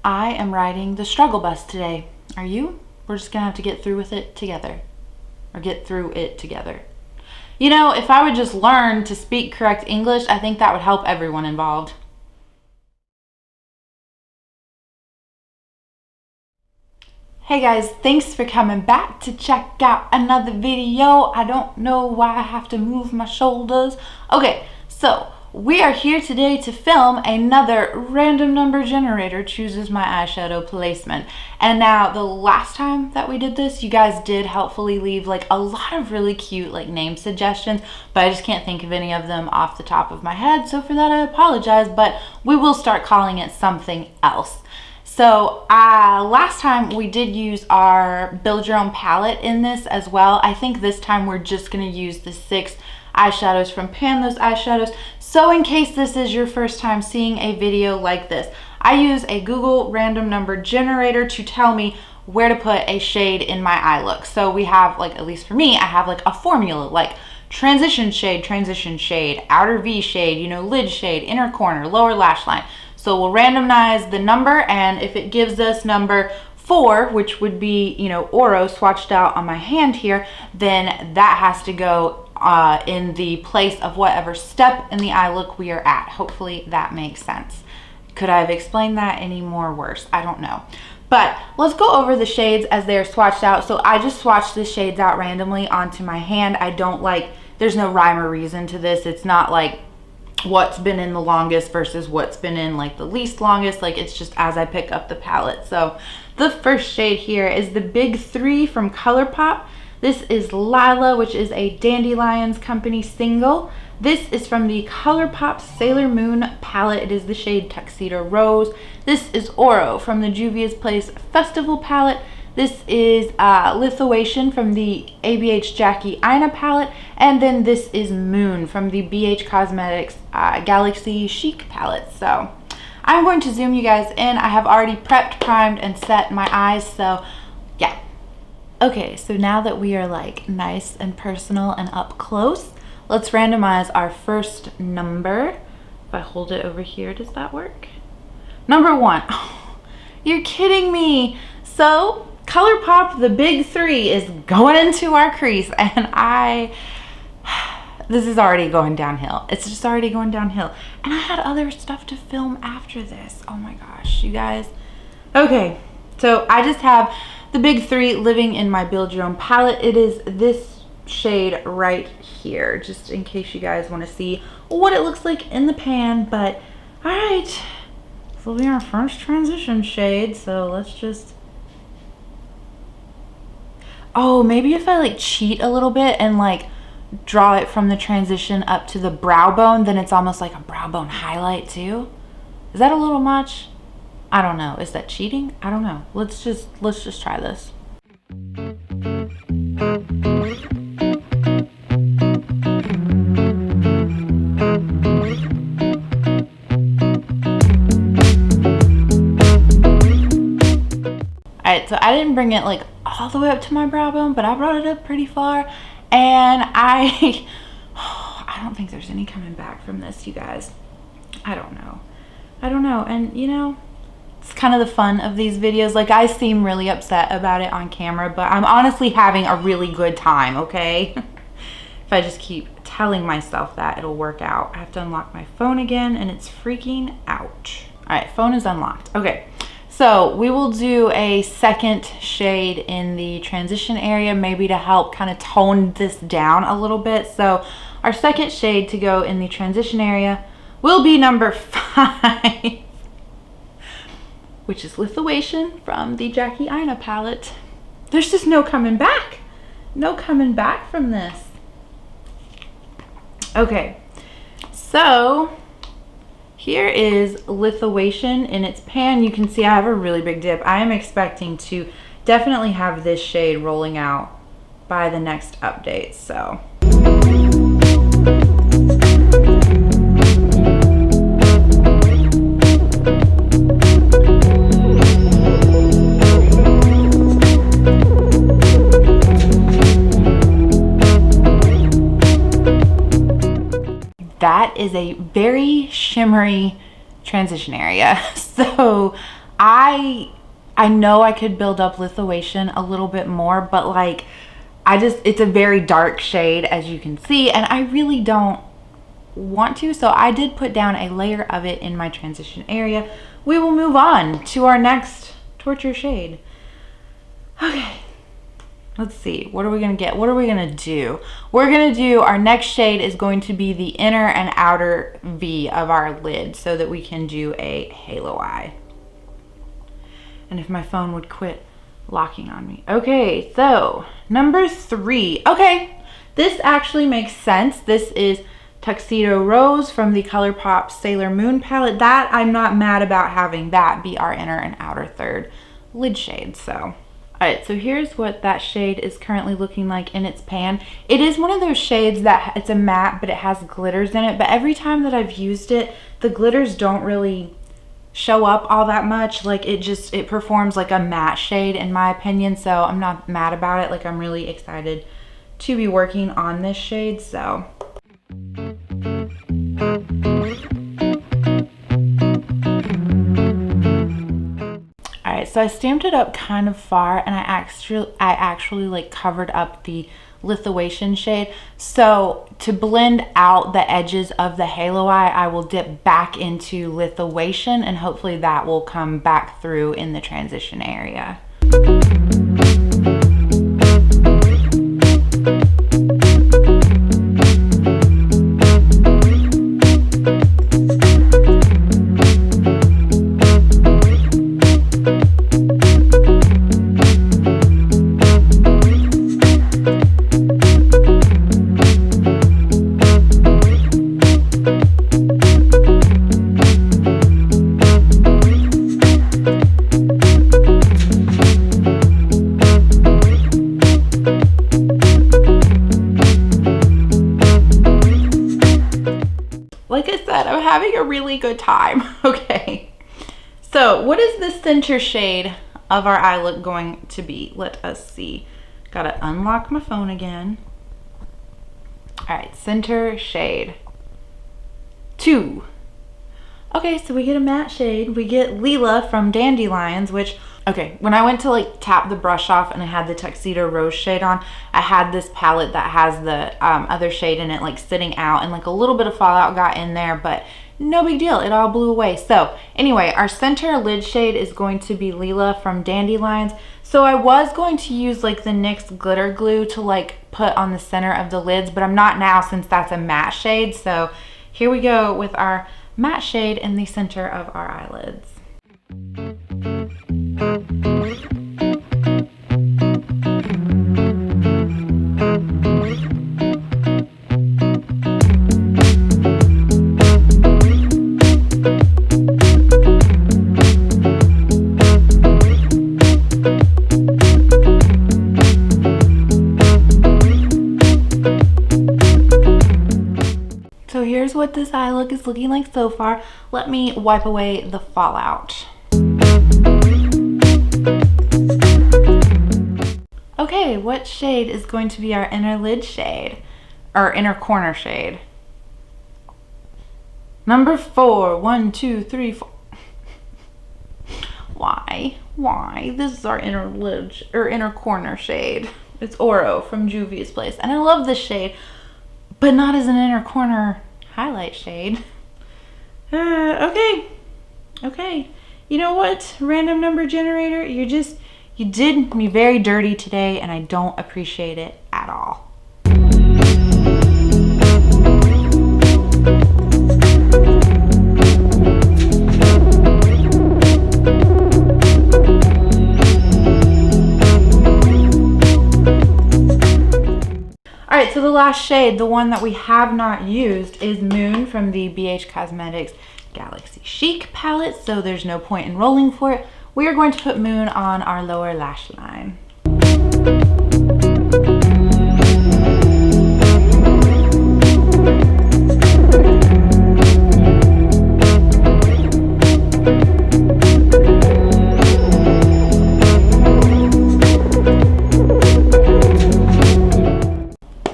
I am riding the struggle bus today. Are you? We're just gonna have to get through with it together. Or get through it together. You know, if I would just learn to speak correct English, I think that would help everyone involved. Hey guys, thanks for coming back to check out another video. I don't know why I have to move my shoulders. Okay, so we are here today to film another random number generator chooses my eyeshadow placement. And now the last time that we did this, you guys did helpfully leave like a lot of really cute like name suggestions, but I just can't think of any of them off the top of my head. So for that I apologize, but we will start calling it something else. So last time we did use our build your own palette in this as well. I think this time we're just going to use the 6 eyeshadows from Pan Those Eyeshadows. So in case this is your first time seeing a video like this, I use a Google random number generator to tell me where to put a shade in my eye look. So we have, like, at least for me, I have like a formula like transition shade, outer V shade, you know, lid shade, inner corner, lower lash line. So we'll randomize the number, and if it gives us number 4, which would be, you know, Oro swatched out on my hand here, then that has to go in the place of whatever step in the eye look we are at. Hopefully that makes sense. Could I have explained that any more worse? I don't know. But let's go over the shades as they're swatched out. So I just swatched the shades out randomly onto my hand. I don't like, there's no rhyme or reason to this. It's not like what's been in the longest versus what's been in like the least longest. Like, it's just as I pick up the palette. So the first shade here is the Big 3 from ColourPop. This is Lila, which is a DandyLionsCo single. This is from the ColourPop Sailor Moon palette. It is the shade Tuxedo Rose. This is Oro from the Juvia's Place Festival palette. This is Lituation from the ABH Jackie Aina palette. And then this is Moon from the BH Cosmetics Galaxy Chic palette. So I'm going to zoom you guys in. I have already prepped, primed, and set my eyes. So yeah. Okay, so now that we are like nice and personal and up close, let's randomize our first number. If I hold it over here, does that work? Number 1. Oh, you're kidding me. So ColourPop, the Big 3 is going into our crease, and this is already going downhill. It's just already going downhill. And I had other stuff to film after this. Oh my gosh, you guys. Okay, so I just have the Big 3 living in my Build Your Own palette. It is this shade right here, just in case you guys want to see what it looks like in the pan. But all right, this will be our first transition shade. So let's just, oh, maybe if I like cheat a little bit and like draw it from the transition up to the brow bone, then it's almost like a brow bone highlight too. Is that a little much? I don't know. Is that cheating? I don't know. Let's just try this. Alright, so I didn't bring it like all the way up to my brow bone, but I brought it up pretty far, and I don't think there's any coming back from this, you guys. I don't know. And you know, it's kind of the fun of these videos. Like, I seem really upset about it on camera, but I'm honestly having a really good time, okay? If I just keep telling myself that, it'll work out. I have to unlock my phone again, and it's freaking out. All right, phone is unlocked. Okay, so we will do a second shade in the transition area, maybe to help kind of tone this down a little bit. So our second shade to go in the transition area will be number 5. Which is Lituation from the Jackie Aina palette. There's just no coming back. No coming back from this. Okay, so here is Lituation in its pan. You can see I have a really big dip. I am expecting to definitely have this shade rolling out by the next update, so. That is a very shimmery transition area. So I know I could build up Lituation a little bit more, but like, it's a very dark shade, as you can see, and I really don't want to, so I did put down a layer of it in my transition area. We will move on to our next torture shade. Okay, let's see, what are we gonna get? What are we gonna do? We're gonna do, our next shade is going to be the inner and outer V of our lid so that we can do a halo eye. And if my phone would quit locking on me. Okay, so number 3. Okay, this actually makes sense. This is Tuxedo Rose from the ColourPop Sailor Moon palette. That, I'm not mad about having that be our inner and outer third lid shade. So, alright, so here's what that shade is currently looking like in its pan. It is one of those shades that it's a matte, but it has glitters in it. But every time that I've used it, the glitters don't really show up all that much. Like, it performs like a matte shade in my opinion. So I'm not mad about it. Like, I'm really excited to be working on this shade. So alright, so I stamped it up kind of far, and I actually like covered up the Lituation shade. So to blend out the edges of the halo eye, I will dip back into Lituation, and hopefully that will come back through in the transition area. Like I said, I'm having a really good time. Okay, so what is the center shade of our eye look going to be? Let us see. Gotta unlock my phone again. All right, center shade 2. Okay, so we get a matte shade. We get Lila from Dandelions, which, okay, when I went to like tap the brush off and I had the Tuxedo Rose shade on, I had this palette that has the other shade in it like sitting out, and like a little bit of fallout got in there, but no big deal, it all blew away. So anyway, our center lid shade is going to be Lila from Dandelions. So I was going to use like the NYX glitter glue to like put on the center of the lids, but I'm not now since that's a matte shade. So here we go with our matte shade in the center of our eyelids. So here's what this eye look is looking like so far. Let me wipe away the fallout. Okay, what shade is going to be our inner lid shade? Or inner corner shade? Number 4. 1, 2, 3, 4. Why? This is our inner lid or inner corner shade. It's Oro from Juvia's Place. And I love this shade, but not as an inner corner highlight shade. Okay. You know what, random number generator? You did me very dirty today, and I don't appreciate it at all. Alright, so the last shade, the one that we have not used, is Moon from the BH Cosmetics Galaxy Chic palette, so there's no point in rolling for it. We are going to put Moon on our lower lash line.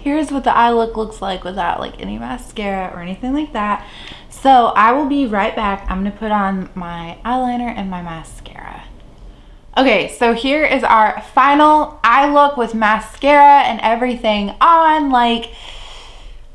Here's what the eye look looks like without like any mascara or anything like that. So I will be right back. I'm gonna put on my eyeliner and my mascara. Okay, so here is our final eye look with mascara and everything on. Like,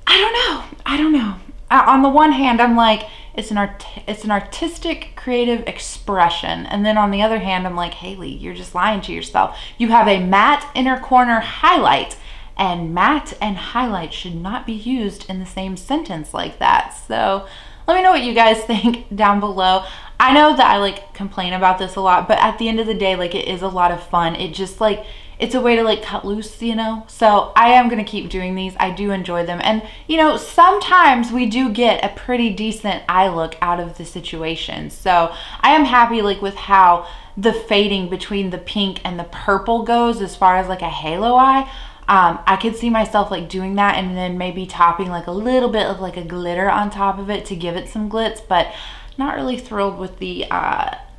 I don't know. On the one hand, I'm like, it's an artistic, creative expression. And then on the other hand, I'm like, Haley, you're just lying to yourself. You have a matte inner corner highlight, and matte and highlight should not be used in the same sentence like that. So let me know what you guys think down below. I know that I like complain about this a lot, but at the end of the day, like, it is a lot of fun. It just like, it's a way to like cut loose, you know? So I am gonna keep doing these. I do enjoy them. And you know, sometimes we do get a pretty decent eye look out of the situation. So I am happy like with how the fading between the pink and the purple goes as far as like a halo eye. I could see myself like doing that and then maybe topping like a little bit of like a glitter on top of it to give it some glitz, but not really thrilled with the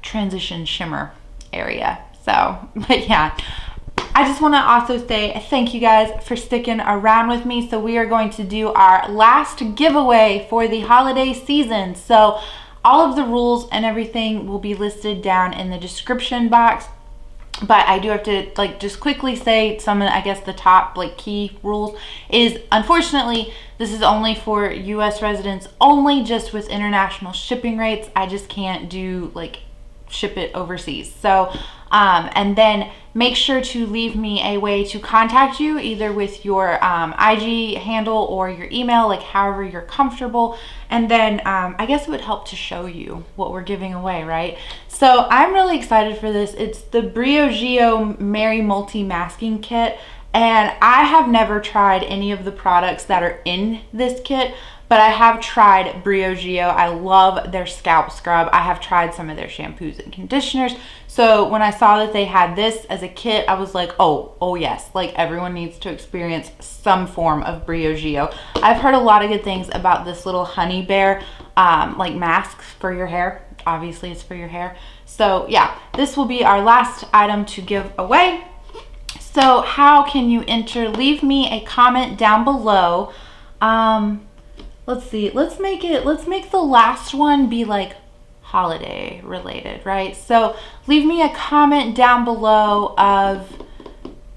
transition shimmer area. So, but yeah. I just want to also say thank you guys for sticking around with me. So we are going to do our last giveaway for the holiday season. So all of the rules and everything will be listed down in the description box. But I do have to like just quickly say some of, I guess, the top like key rules is, unfortunately, this is only for US residents only, just with international shipping rates. I just can't do like ship it overseas. So and then make sure to leave me a way to contact you, either with your IG handle or your email, like however you're comfortable. And then I guess it would help to show you what we're giving away, right? So I'm really excited for this. It's the Briogeo Merry Multi Masking Kit. And I have never tried any of the products that are in this kit, but I have tried Briogeo. I love their scalp scrub. I have tried some of their shampoos and conditioners. So when I saw that they had this as a kit, I was like, oh yes, like everyone needs to experience some form of Briogeo. I've heard a lot of good things about this little honey bear like masks for your hair. Obviously it's for your hair. So yeah, this will be our last item to give away. So how can you enter? Leave me a comment down below. Let's see, let's make the last one be like holiday related, right? So leave me a comment down below of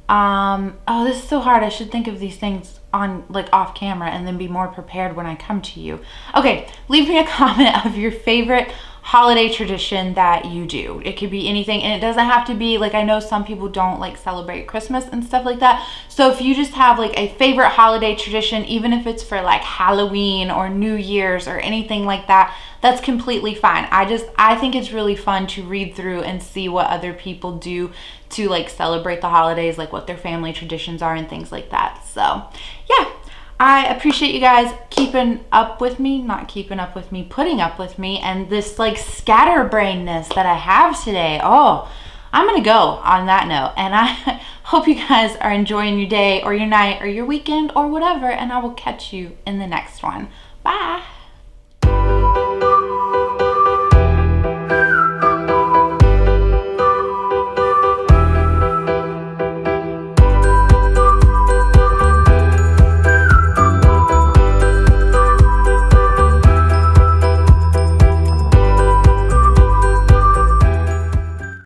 oh, this is so hard. I should think of these things on like off camera and then be more prepared when I come to you. Okay, leave me a comment of your favorite holiday tradition that you do. It could be anything, and it doesn't have to be like, I know some people don't like celebrate Christmas and stuff like that. So if you just have like a favorite holiday tradition, even if it's for like Halloween or New Year's or anything like that, that's completely fine. I think it's really fun to read through and see what other people do to like celebrate the holidays, like what their family traditions are and things like that. So yeah, I appreciate you guys keeping up with me, not keeping up with me, putting up with me, and this like scatterbrainness that I have today. Oh, I'm gonna go on that note, and I hope you guys are enjoying your day or your night or your weekend or whatever, and I will catch you in the next one. Bye.